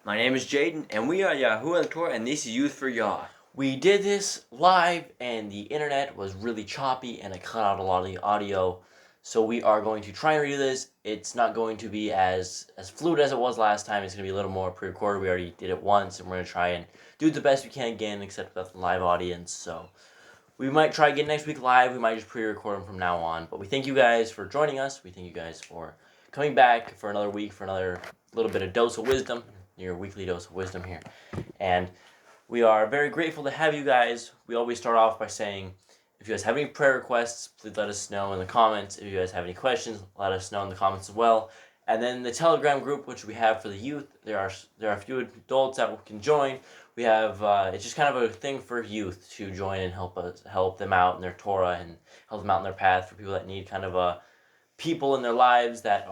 My name is Jaden, and we are Yahuwah and Torah, and this is Youth for Yah. We did this live, and the internet was really choppy, and it cut out a lot of the audio. So we are going to try and redo this. It's not going to be as fluid as it was last time. It's going to be a little more pre-recorded. We already did it once, and we're going to try and do the best we can again, except with the live audience. So we might try again next week live. We might just pre-record them from now on. But we thank you guys for joining us. We thank you guys for coming back for another week, for another little bit of dose of wisdom, your weekly dose of wisdom here. And we are very grateful to have you guys. We always start off by saying, if you guys have any prayer requests, please let us know in the comments. If you guys have any questions, let us know in the comments as well. And then the Telegram group, which we have for the youth, there are a few adults that can join. We have it's just kind of a thing for youth to join and help them out in their Torah and help them out in their path, for people that need kind of people in their lives that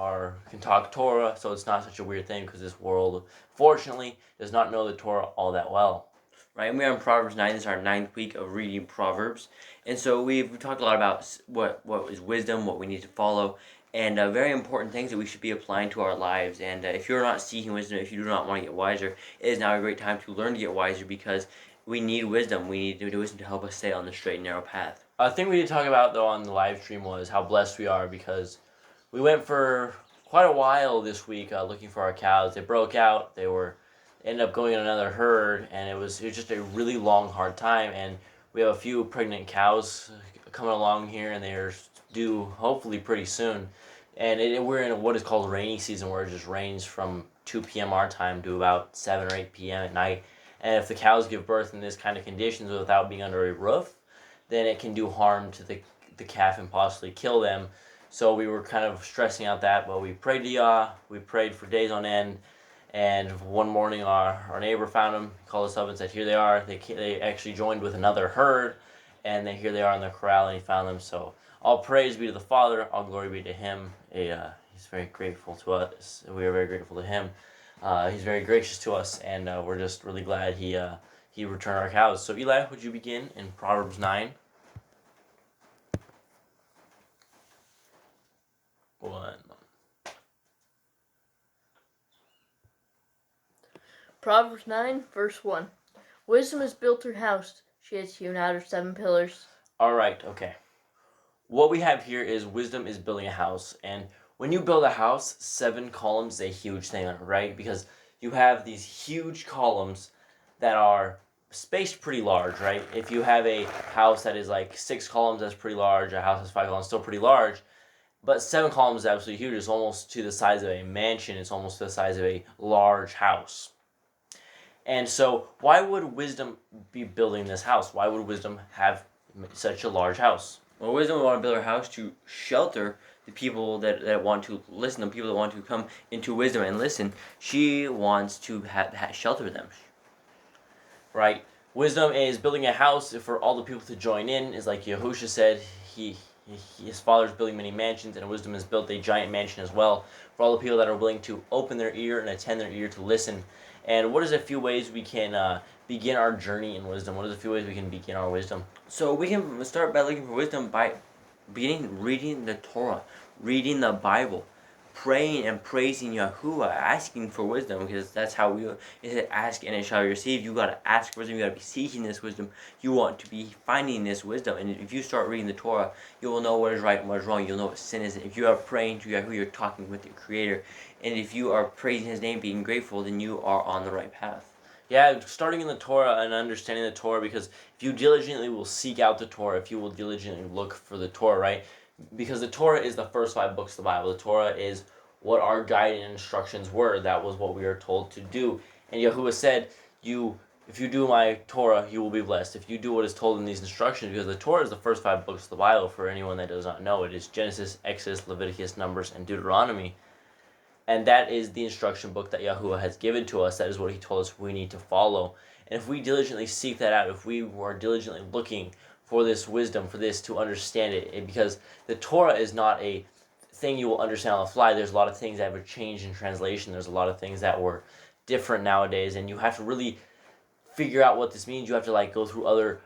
can talk Torah, so it's not such a weird thing, because this world, fortunately, does not know the Torah all that well. Right, and we are in Proverbs 9. This is our 9th week of reading Proverbs. And so we've talked a lot about what is wisdom, what we need to follow, and very important things that we should be applying to our lives. And if you're not seeking wisdom, if you do not want to get wiser, it is now a great time to learn to get wiser, because we need wisdom. We need wisdom to help us stay on the straight and narrow path. A thing we did talk about, though, on the live stream was how blessed we are, because we went for quite a while this week looking for our cows. They broke out. Ended up going in another herd, and it was just a really long, hard time. And we have a few pregnant cows coming along here, and they're due hopefully pretty soon. And we're in what is called rainy season, where it just rains from 2 p.m. our time to about 7 or 8 p.m. at night. And if the cows give birth in this kind of conditions without being under a roof, then it can do harm to the calf and possibly kill them. So we were kind of stressing out that, but we prayed to Yah. We prayed for days on end. And one morning, our neighbor found them, called us up and said, here they are. They actually joined with another herd, and here they are in the corral, and he found them. So all praise be to the Father, all glory be to him. He's very grateful to us. We are very grateful to him. He's very gracious to us, and we're just really glad he returned our cows. So Eli, would you begin in Proverbs 9? 1. Proverbs 9, verse 1. Wisdom has built her house. She has hewn out her 7 pillars. All right, okay. What we have here is wisdom is building a house. And when you build a house, 7 columns is a huge thing, right? Because you have these huge columns that are spaced pretty large, right? If you have a house that is like 6 columns, that's pretty large. A house that's 5 columns, still pretty large. But 7 columns is absolutely huge. It's almost to the size of a mansion. It's almost to the size of a large house. And so, why would wisdom be building this house? Why would wisdom have such a large house? Well, wisdom would want to build her house to shelter the people that want to listen, the people that want to come into wisdom and listen. She wants to shelter them. Right? Wisdom is building a house for all the people to join in. Is like Yahusha said, his father's building many mansions, and wisdom has built a giant mansion as well for all the people that are willing to open their ear and attend their ear to listen. And what is a few ways we can begin our journey in wisdom? What is a few ways we can begin our wisdom? So we can start by looking for wisdom by reading the Torah, reading the Bible, praying and praising Yahuwah, asking for wisdom, because that's how ask and it shall be received. You gotta ask for wisdom. You gotta be seeking this wisdom. You want to be finding this wisdom. And if you start reading the Torah, you will know what is right and what is wrong. You'll know what sin is. If you are praying to Yahuwah, you're talking with your Creator. And if you are praising His name, being grateful, then you are on the right path. Yeah, starting in the Torah and understanding the Torah, because if you diligently will seek out the Torah, if you will diligently look for the Torah, right? Because the Torah is the first 5 books of the Bible. The Torah is what our guiding instructions were. That was what we are told to do. And Yahuwah said, if you do my Torah, you will be blessed. If you do what is told in these instructions, because the Torah is the first 5 books of the Bible, for anyone that does not know. It is Genesis, Exodus, Leviticus, Numbers, and Deuteronomy. And that is the instruction book that Yahuwah has given to us. That is what he told us we need to follow. And if we diligently seek that out, if we were diligently looking for this wisdom, for this to understand it, because the Torah is not a thing you will understand on the fly. There's a lot of things that have changed in translation. There's a lot of things that were different nowadays, and you have to really figure out what this means. You have to go through other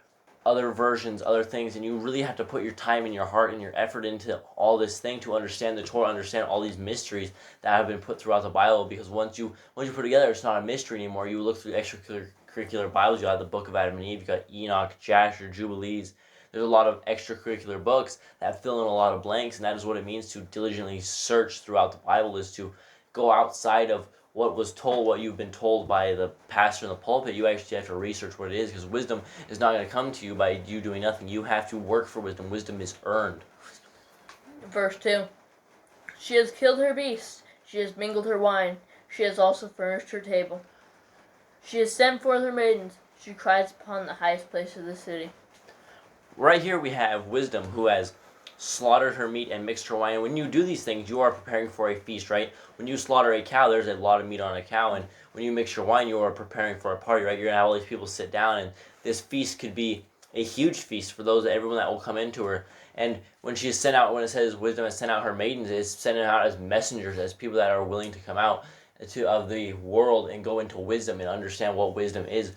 other versions, other things, and you really have to put your time and your heart and your effort into all this thing to understand the Torah, understand all these mysteries that have been put throughout the Bible. Because once you put together, it's not a mystery anymore. You look through extracurricular Bibles. You got the Book of Adam and Eve. You got Enoch, Jasher, Jubilees. There's a lot of extracurricular books that fill in a lot of blanks, and that is what it means to diligently search throughout the Bible, is to go outside of what was told, what you've been told by the pastor in the pulpit. You actually have to research what it is, because wisdom is not going to come to you by you doing nothing. You have to work for wisdom. Wisdom is earned. Verse 2. She has killed her beasts. She has mingled her wine. She has also furnished her table. She has sent forth her maidens. She cries upon the highest place of the city. Right here we have wisdom, who has slaughtered her meat and mixed her wine. And when you do these things, you are preparing for a feast, right? When you slaughter a cow, there's a lot of meat on a cow, and when you mix your wine, you are preparing for a party, right? You're gonna have all these people sit down, and this feast could be a huge feast for everyone that will come into her. And when she is sent out, when it says wisdom has sent out her maidens, it's sent out as messengers, as people that are willing to come out of the world and go into wisdom and understand what wisdom is.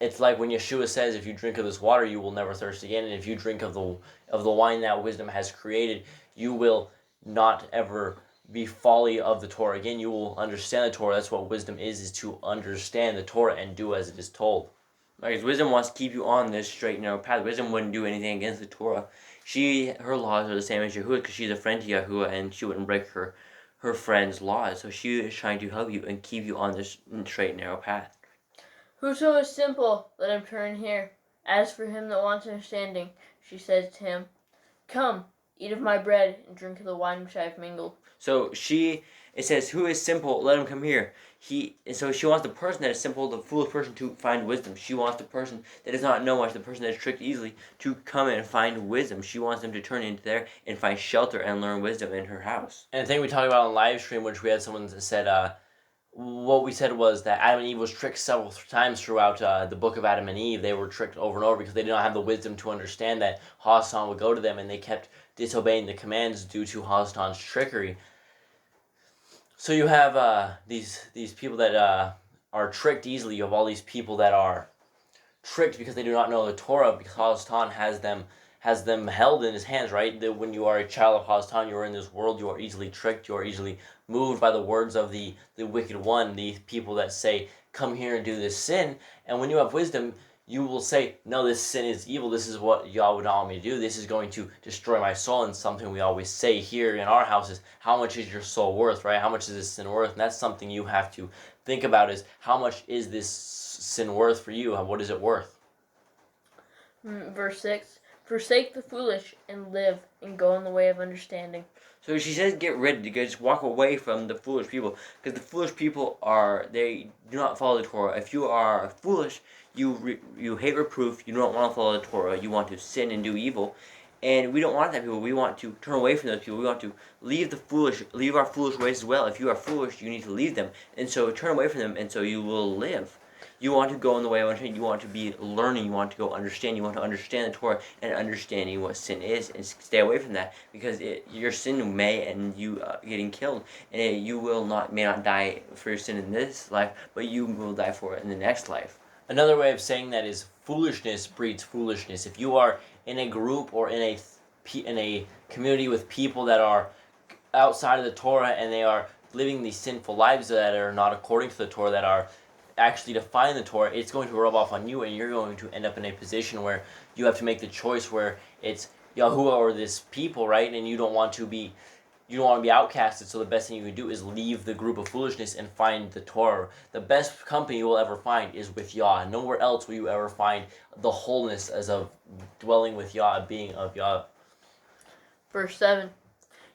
It's like when Yeshua says, if you drink of this water, you will never thirst again. And if you drink of the wine that wisdom has created, you will not ever be folly of the Torah again. You will understand the Torah. That's what wisdom is to understand the Torah and do as it is told. Because wisdom wants to keep you on this straight and narrow path. Wisdom wouldn't do anything against the Torah. Her laws are the same as Yahuwah, because she's a friend to Yahuwah, and she wouldn't break her friend's laws. So she is trying to help you and keep you on this straight and narrow path. Whoso is simple, let him turn here. As for him that wants understanding, she says to him, Come, eat of my bread, and drink of the wine which I have mingled. So it says, who is simple, let him come here. So she wants the person that is simple, the foolish person, to find wisdom. She wants the person that does not know much, the person that is tricked easily, to come and find wisdom. She wants them to turn into there and find shelter and learn wisdom in her house. And the thing we talked about on live stream, which we had someone that said, what we said was that Adam and Eve was tricked several times throughout the book of Adam and Eve. They were tricked over and over because they did not have the wisdom to understand that Hasatan would go to them, and they kept disobeying the commands due to Hasatan's trickery. So you have these people that are tricked easily. You have all these people that are tricked because they do not know the Torah, because Hasatan has them held in his hands, right? When you are a child of Hasatan, you are in this world, you are easily tricked, you are easily moved by the words of the wicked one, the people that say, come here and do this sin. And when you have wisdom, you will say, no, this sin is evil, this is what Yah would not want me to do, this is going to destroy my soul. And something we always say here in our house is, how much is your soul worth, right? How much is this sin worth? And that's something you have to think about, is how much is this sin worth for you? What is it worth? Verse 6. Forsake the foolish and live, and go in the way of understanding. So she says, just walk away from the foolish people, because the foolish people they do not follow the Torah. If you are foolish, you hate reproof, you don't want to follow the Torah, you want to sin and do evil, and we don't want that people. We want to turn away from those people. We want to leave our foolish ways as well. If you are foolish, you need to leave them, and so turn away from them, and so you will live. You want to go in the way of understanding. You want to be learning. You want to go understand. You want to understand the Torah and understanding what sin is, and stay away from that, because your sin may end you getting killed, and you may not die for your sin in this life, but you will die for it in the next life. Another way of saying that is foolishness breeds foolishness. If you are in a group or in a community with people that are outside of the Torah, and they are living these sinful lives that are not according to the Torah, that are actually define the Torah, it's going to rub off on you, and you're going to end up in a position where you have to make the choice where it's Yahuwah or this people, right? And you don't want to be outcasted, so the best thing you can do is leave the group of foolishness and find the Torah. The best company you will ever find is with Yah. Nowhere else will you ever find the wholeness as of dwelling with Yah, being of Yah. Verse 7.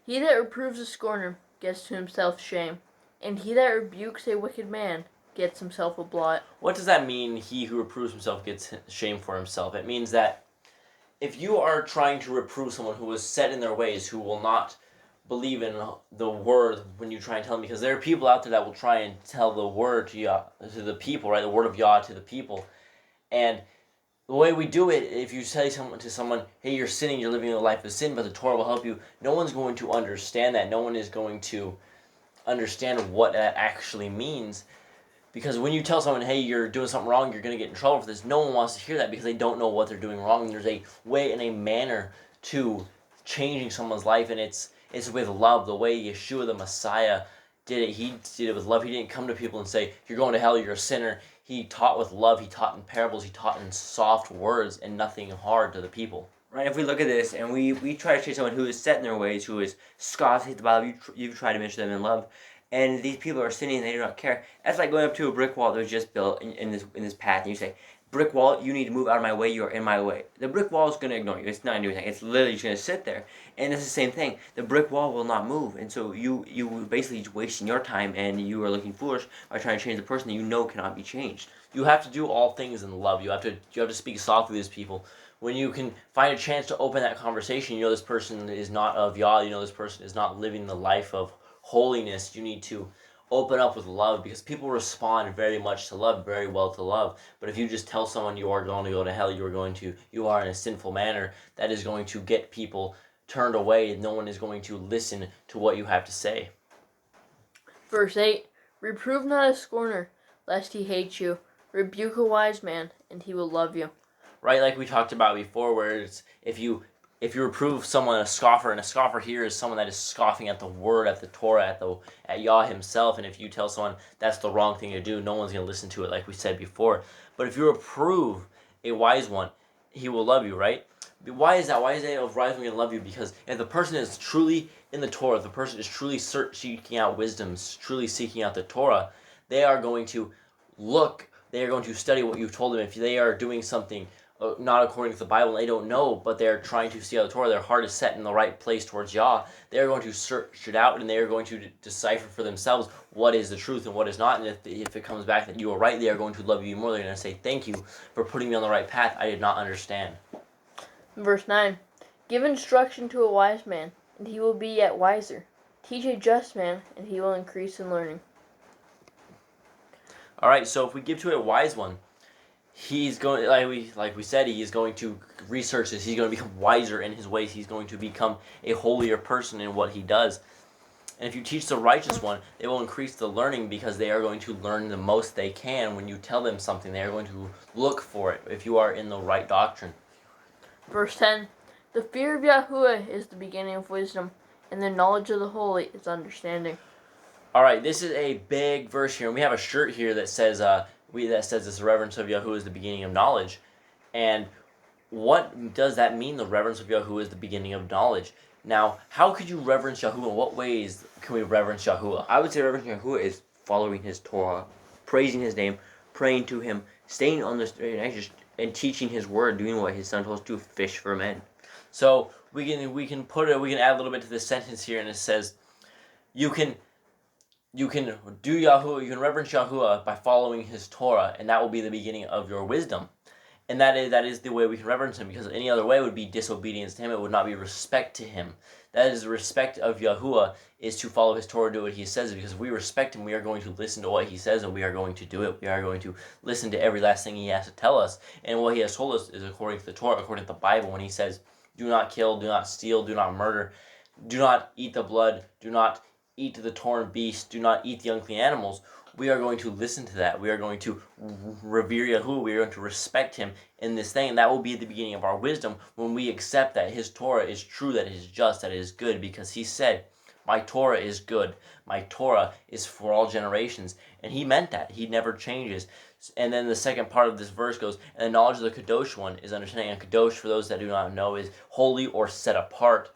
He that reproves a scorner gets to himself shame, and he that rebukes a wicked man gets himself a blot. What does that mean, he who reproves himself gets shame for himself? It means that if you are trying to reprove someone who is set in their ways, who will not believe in the word when you try and tell them, because there are people out there that will try and tell the word to Yah, to the people, right? The word of Yah to the people. And the way we do it, if you say to someone, hey, you're sinning, you're living a life of sin, but the Torah will help you, no one's going to understand that. No one is going to understand what that actually means. Because when you tell someone, hey, you're doing something wrong, you're going to get in trouble for this, no one wants to hear that because they don't know what they're doing wrong. And there's a way and a manner to changing someone's life, and it's with love. The way Yeshua the Messiah did it, he did it with love. He didn't come to people and say, you're going to hell, you're a sinner. He taught with love. He taught in parables. He taught in soft words and nothing hard to the people. Right, if we look at this and we try to change someone who is set in their ways, who is scoffs, hate the Bible, you try to mention them in love, and these people are sinning and they do not care. That's like going up to a brick wall that was just built in this path, and you say, brick wall, you need to move out of my way, you are in my way. The brick wall is going to ignore you. It's not going to do anything. It's literally just going to sit there. And it's the same thing. The brick wall will not move. And so you basically just wasting your time, and you are looking foolish by trying to change the person that you know cannot be changed. You have to do all things in love. You have to speak softly to these people. When you can find a chance to open that conversation, you know this person is not of Yah, you know this person is not living the life of holiness. You need to open up with love, because people respond very much to love, very well to love. But if you just tell someone you are going to go to hell, you are in a sinful manner, that is going to get people turned away, and no one is going to listen to what you have to say. Verse 8, reprove not a scorner, lest he hate you. Rebuke a wise man, and he will love you. Right, like we talked about before, where it's if you reprove someone a scoffer, and a scoffer here is someone that is scoffing at the word, at the Torah, at Yah himself, and if you tell someone that's the wrong thing to do, no one's going to listen to it, like we said before. But if you reprove a wise one, he will love you, right? But why is that? Why is a wise one going to love you? Because if the person is truly in the Torah, if the person is truly seeking out wisdom, truly seeking out the Torah, they are going to study what you've told them. If they are doing something not according to the Bible, and they don't know, but they're trying to see out the Torah, their heart is set in the right place towards Yah, they're going to search it out, and they are going to decipher for themselves what is the truth and what is not, and if it comes back that you are right, they are going to love you more. They're going to say, thank you for putting me on the right path. I did not understand. Verse 9, give instruction to a wise man, and he will be yet wiser. Teach a just man, and he will increase in learning. Alright, so if we give to a wise one, he's going, like we said, he is going to research this. He's going to become wiser in his ways. He's going to become a holier person in what he does. And if you teach the righteous one, they will increase the learning, because they are going to learn the most they can. When you tell them something, they are going to look for it if you are in the right doctrine. Verse 10, the fear of Yahuwah is the beginning of wisdom, and the knowledge of the holy is understanding. Alright, this is a big verse here, and we have a shirt here that says this reverence of Yahuwah is the beginning of knowledge. And what does that mean, the reverence of Yahuwah is the beginning of knowledge? Now, how could you reverence Yahuwah? In what ways can we reverence Yahuwah? I would say reverence Yahuwah is following his Torah, praising his name, praying to him, staying on the straight and narrow, and teaching his word, doing what his son told us to, fish for men. So we can add a little bit to this sentence here, and it says you can do Yahuwah, you can reverence Yahuwah by following his Torah, and that will be the beginning of your wisdom. And that is the way we can reverence him, because any other way would be disobedience to him. It would not be respect to him. That is the respect of Yahuwah, is to follow his Torah, do what he says, because if we respect him, we are going to listen to what he says, and we are going to do it. We are going to listen to every last thing he has to tell us. And what he has told us is according to the Torah, according to the Bible, when he says, do not kill, do not steal, do not murder, do not eat the blood, do not eat the torn beast, do not eat the unclean animals. We are going to listen to that. We are going to revere Yahuwah. We are going to respect him in this thing. And that will be the beginning of our wisdom, when we accept that his Torah is true, that it is just, that it is good. Because he said, my Torah is good. My Torah is for all generations. And he meant that. He never changes. And then the second part of this verse goes, and the knowledge of the Kadosh one is understanding. And Kadosh, for those that do not know, is holy or set apart.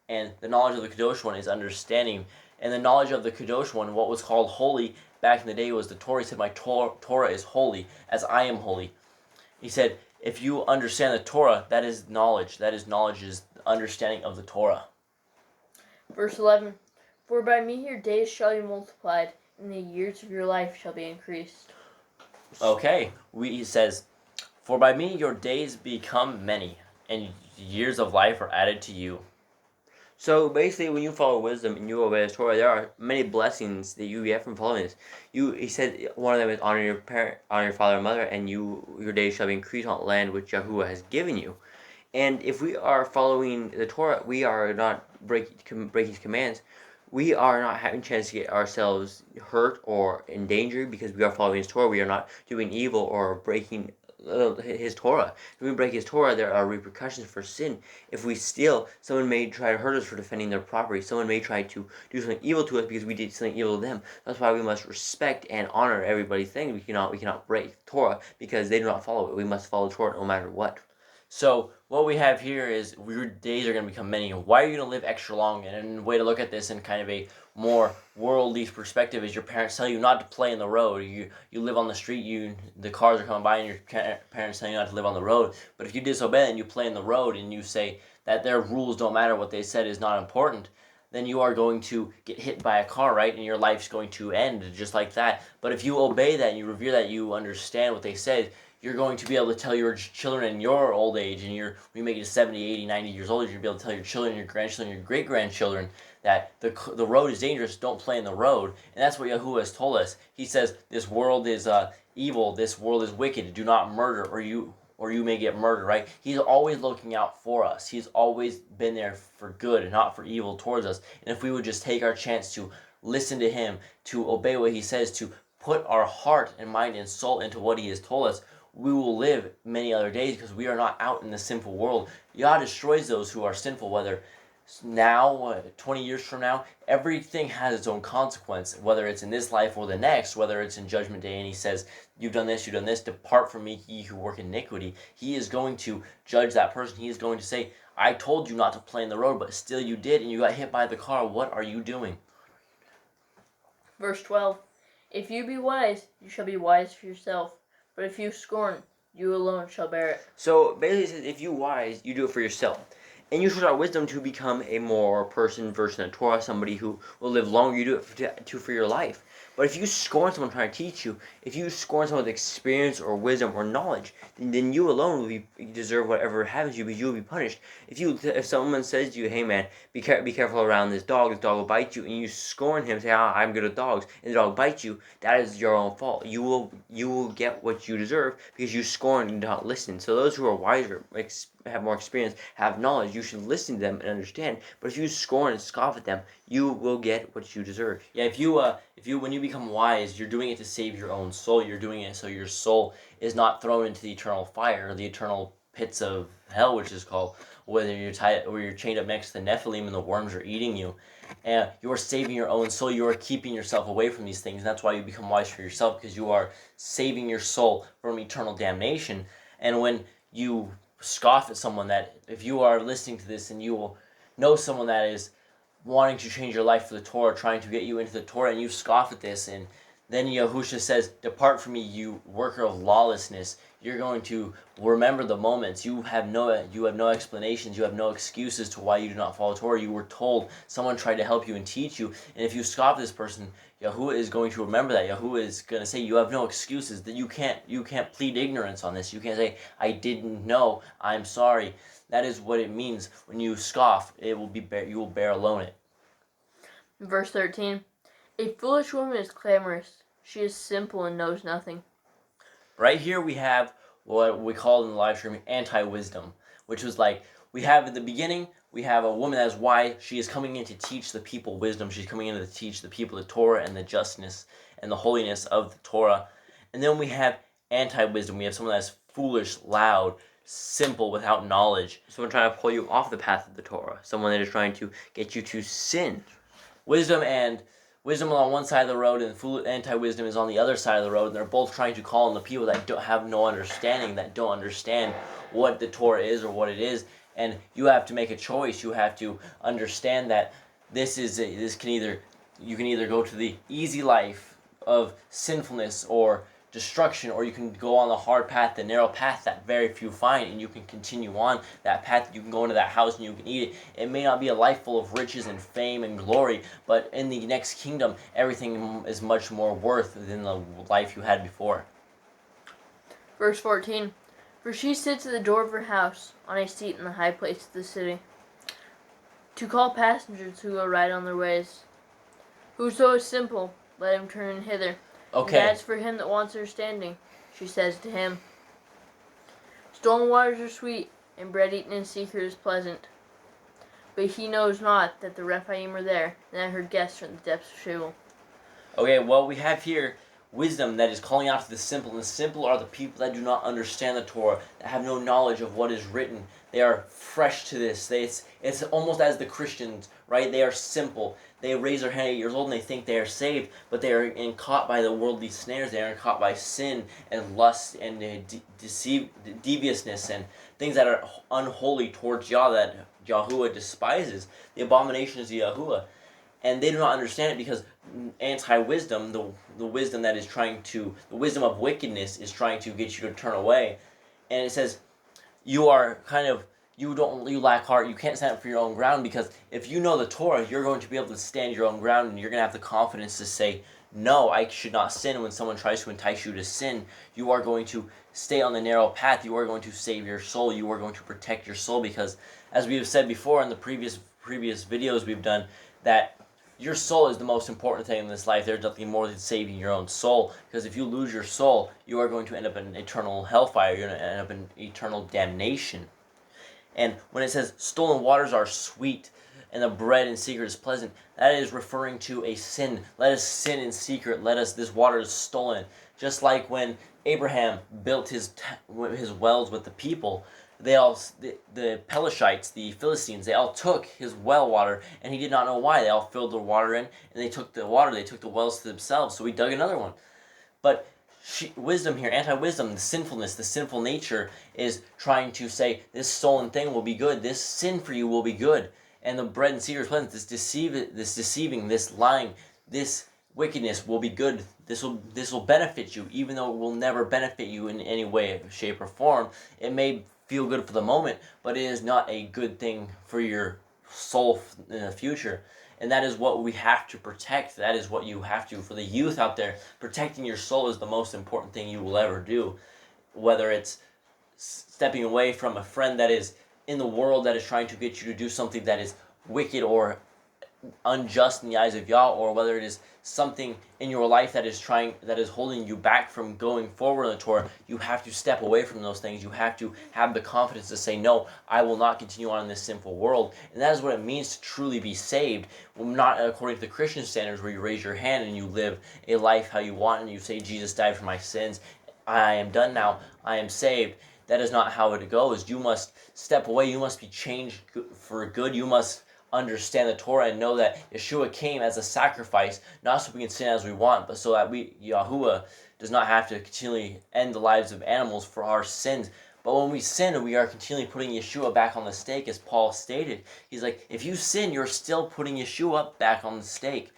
And the knowledge of the Kadosh one is understanding. And the knowledge of the Kadosh one, what was called holy back in the day, was the Torah. He said, my Torah is holy, as I am holy. He said, if you understand the Torah, that is knowledge. That is knowledge, is the understanding of the Torah. Verse 11, for by me your days shall be multiplied, and the years of your life shall be increased. Okay, he says, for by me your days become many, and years of life are added to you. So basically, when you follow wisdom and you obey the Torah, there are many blessings that you get from following this. He said one of them is honor your father and mother, and your days shall be increased on land which Yahuwah has given you. And if we are following the Torah, we are not breaking his commands. we are not having a chance to get ourselves hurt or in danger because we are following His Torah. We are not doing evil or breaking His Torah. If we break His Torah, there are repercussions for sin. If we steal, someone may try to hurt us for defending their property. Someone may try to do something evil to us because we did something evil to them. That's why we must respect and honor everybody's thing. We cannot break Torah because they do not follow it. We must follow Torah no matter what. So what we have here is your days are going to become many. Why are you going to live extra long? And a way to look at this in kind of a more worldly perspective is your parents tell you not to play in the road. You live on the street, the cars are coming by and your parents tell you not to live on the road. But if you disobey and you play in the road and you say that their rules don't matter, what they said is not important, then you are going to get hit by a car, right? And your life's going to end just like that. But if you obey that and you revere that, you understand what they said, you're going to be able to tell your children in your old age, and when you make it to 70, 80, 90 years old, you're going to be able to tell your children, your grandchildren, your great-grandchildren that the road is dangerous, don't play in the road. And that's what Yahuwah has told us. He says, this world is evil, this world is wicked, do not murder, or you may get murdered, right? He's always looking out for us. He's always been there for good and not for evil towards us. And if we would just take our chance to listen to Him, to obey what He says, to put our heart and mind and soul into what He has told us, we will live many other days because we are not out in the sinful world. Yah destroys those who are sinful, whether now, 20 years from now, everything has its own consequence, whether it's in this life or the next, whether it's in Judgment Day and He says, you've done this, depart from me, ye who work iniquity. He is going to judge that person. He is going to say, I told you not to play in the road, but still you did, and you got hit by the car. What are you doing? Verse 12. If you be wise, you shall be wise for yourself. But if you scorn, you alone shall bear it. So basically it says, if you wise, you do it for yourself. And you should have wisdom to become a more person versed in the Torah, somebody who will live longer. You do it for your life. But if you scorn someone trying to teach you, if you scorn someone with experience or wisdom or knowledge, then you alone will deserve whatever happens to you, because you will be punished. If someone says to you, hey man, be careful around this dog will bite you, and you scorn him, say, I'm good at dogs, and the dog bites you, that is your own fault. You will get what you deserve because you scorn and do not listen. So those who are wiser, have more experience, have knowledge, you should listen to them and understand. But if you scorn and scoff at them, you will get what you deserve. Yeah, when you become wise, you're doing it to save your own soul. You're doing it so your soul is not thrown into the eternal fire, or the eternal pits of hell, which is called, whether you're chained up next to the Nephilim and the worms are eating you. And you are saving your own soul. You are keeping yourself away from these things. And that's why you become wise for yourself, because you are saving your soul from eternal damnation. And when you scoff at someone, that if you are listening to this and you will know someone that is wanting to change your life for the Torah, trying to get you into the Torah, and you scoff at this, and then Yahusha says, depart from me, you worker of lawlessness. You're going to remember the moments. You have no explanations. You have no excuses to why you do not follow Torah. You were told, someone tried to help you and teach you, and if you scoff at this person, Yahuwah is going to remember that. Yahuwah is going to say, you have no excuses. That you can't plead ignorance on this. You can't say, I didn't know, I'm sorry. That is what it means when you scoff. You will bear alone it. Verse 13. A foolish woman is clamorous. She is simple and knows nothing. Right here we have what we called in the live stream anti-wisdom, which was like, we have at the beginning, we have a woman that is wise. She is coming in to teach the people wisdom. She's coming in to teach the people the Torah and the justness and the holiness of the Torah. And then we have anti-wisdom. We have someone that's foolish, loud, simple, without knowledge. Someone trying to pull you off the path of the Torah. Someone that is trying to get you to sin. Wisdom on one side of the road, and anti-wisdom is on the other side of the road, and they're both trying to call on the people that have no understanding, that don't understand what the Torah is or what it is. And you have to make a choice. You have to understand that you can either go to the easy life of sinfulness or destruction, or you can go on the hard path, the narrow path that very few find, and you can continue on that path. You can go into that house and you can eat it. It may not be a life full of riches and fame and glory, but in the next kingdom, everything is much more worth than the life you had before. Verse 14. For she sits at the door of her house, on a seat in the high place of the city, to call passengers who will ride on their ways. Whoso is simple, let him turn hither. Okay. And as for him that wants understanding, she says to him, stolen waters are sweet, and bread eaten in secret is pleasant. But he knows not that the Rephaim are there, and that her guests from the depths of Sheol. Okay, well, we have here wisdom that is calling out to the simple, and the simple are the people that do not understand the Torah, that have no knowledge of what is written. They are fresh to this. It's almost as the Christians, right? They are simple. They raise their hand at 8 years old and they think they are saved, but they are caught by the worldly snares. They are caught by sin and lust and deviousness and things that are unholy towards Yah, that Yahuwah despises. The abominations of Yahuwah. And they do not understand it because anti-wisdom, the wisdom that is the wisdom of wickedness is trying to get you to turn away. And it says, you lack heart, you can't stand up for your own ground, because if you know the Torah, you're going to be able to stand your own ground, and you're going to have the confidence to say, no, I should not sin. When someone tries to entice you to sin, you are going to stay on the narrow path, you are going to save your soul, you are going to protect your soul, because as we have said before in the previous videos we've done, that your soul is the most important thing in this life. There's nothing more than saving your own soul, because if you lose your soul, you are going to end up in eternal hellfire. You're going to end up in eternal damnation. And when it says stolen waters are sweet and the bread in secret is pleasant, that is referring to a sin. Let us sin in secret. This water is stolen. Just like when Abraham built his wells with the people, the Pelishites, the Philistines, they all took his well water, and he did not know why. They all filled the water in, and they took the wells to themselves, so he dug another one. But wisdom here, anti-wisdom, the sinfulness, the sinful nature is trying to say, this stolen thing will be good, this sin for you will be good, and the bread and secret is pleasant, this deceiving, this lying, this wickedness will be good. This will benefit you, even though it will never benefit you in any way, shape, or form. It may feel good for the moment, but it is not a good thing for your soul in the future. And that is what we have to protect. That is what you have to, for the youth out there, protecting your soul is the most important thing you will ever do. Whether it's stepping away from a friend that is in the world that is trying to get you to do something that is wicked or unjust in the eyes of Yah, or whether it is something in your life that is holding you back from going forward in the Torah, you have to step away from those things. You have to have the confidence to say, no, I will not continue on in this sinful world. And that is what it means to truly be saved. Well, not according to the Christian standards where you raise your hand and you live a life how you want and you say, Jesus died for my sins, I am done now, I am saved. That is not how it goes. You must step away. You must be changed for good. You must understand the Torah and know that Yeshua came as a sacrifice, not so we can sin as we want, but so that Yahuwah does not have to continually end the lives of animals for our sins. But when we sin, we are continually putting Yeshua back on the stake, as Paul stated. He's like, if you sin, you're still putting Yeshua back on the stake.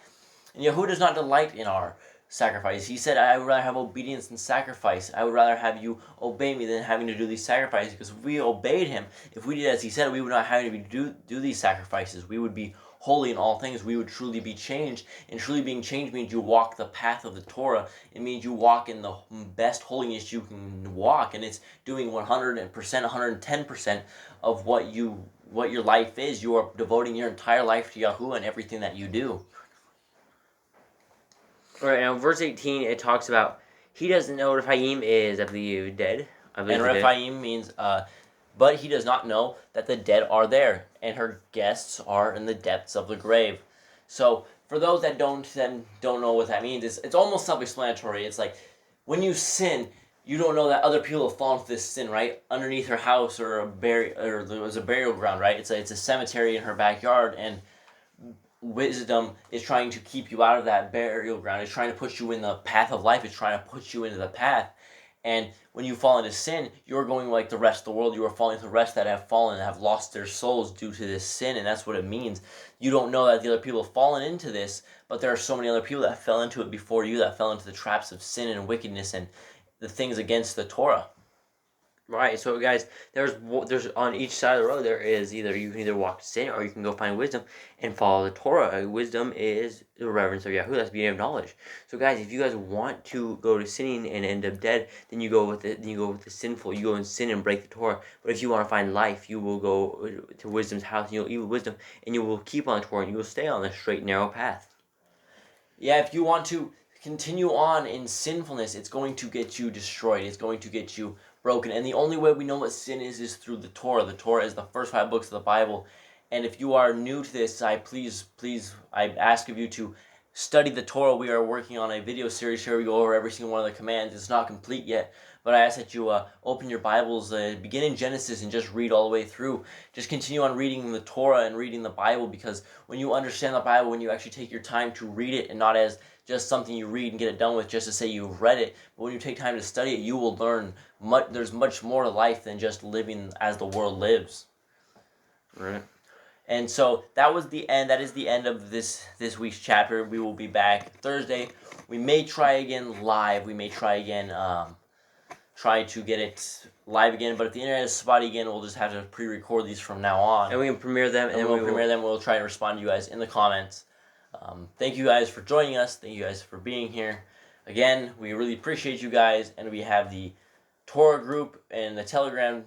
And Yahuwah does not delight in our sacrifice. He said, I would rather have obedience than sacrifice. I would rather have you obey me than having to do these sacrifices, because if we obeyed him, if we did as he said, we would not have to do these sacrifices. We would be holy in all things. We would truly be changed, and truly being changed means you walk the path of the Torah. It means you walk in the best holiness you can walk, and it's doing 100%, 110% of what your life is. You are devoting your entire life to Yahuwah and everything that you do. Alright, now verse 18, it talks about, he doesn't know Rephaim is, I believe, dead. And Rephaim means, but he does not know that the dead are there, and her guests are in the depths of the grave. So, for those that don't know what that means, it's almost self-explanatory. It's like, when you sin, you don't know that other people have fallen for this sin, right? Underneath her house, or there was a burial ground, right? It's a cemetery in her backyard, and wisdom is trying to keep you out of that burial ground. It's trying to put you in the path of life. It's trying to put you into the path. And when you fall into sin, you're going like the rest of the world. You are falling to the rest that have fallen and have lost their souls due to this sin. And that's what it means. You don't know that the other people have fallen into this, but there are so many other people that fell into it before you, that fell into the traps of sin and wickedness and the things against the Torah. Right, so guys, there's on each side of the road, there is you can either walk sin, or you can go find wisdom and follow the Torah. Wisdom is the reverence of Yahuwah. That's the beginning of knowledge. So guys, if you guys want to go to sinning and end up dead, then you go with the sinful. You go and sin and break the Torah. But if you want to find life, you will go to wisdom's house, and you'll eat with wisdom, and you will keep on the Torah, and you will stay on the straight and narrow path. Yeah, if you want to continue on in sinfulness, it's going to get you destroyed. It's going to get you broken. And the only way we know what sin is through the Torah. The Torah is the first 5 books of the Bible. And if you are new to this, I ask of you to study the Torah. We are working on a video series here. We go over every single one of the commands. It's not complete yet, but I ask that you open your Bibles, begin in Genesis, and just read all the way through. Just continue on reading the Torah and reading the Bible, because when you understand the Bible, when you actually take your time to read it, and not as just something you read and get it done with just to say you've read it, but when you take time to study it, you will learn there's much more to life than just living as the world lives. Right. And so that was the end. That is the end of this week's chapter. We will be back Thursday. We may try again live. We may try again, try to get it live again. But if the internet is spotty again, we'll just have to pre-record these from now on. And we can premiere them. And we'll premiere them. We'll try and respond to you guys in the comments. Thank you guys for joining us. Thank you guys for being here. Again, we really appreciate you guys. And we have the Torah group and the Telegram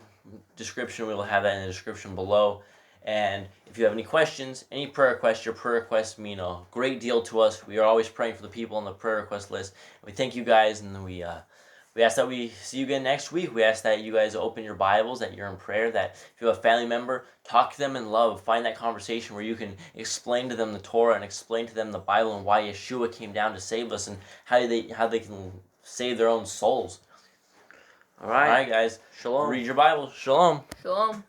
description. We will have that in the description below. And if you have any questions, any prayer requests, your prayer requests mean a great deal to us. We are always praying for the people on the prayer request list. We thank you guys, and we ask that we see you again next week. We ask that you guys open your Bibles, that you're in prayer, that if you have a family member, talk to them in love. Find that conversation where you can explain to them the Torah and explain to them the Bible and why Yeshua came down to save us and how they can save their own souls. All right, guys. Shalom. Read your Bible. Shalom. Shalom.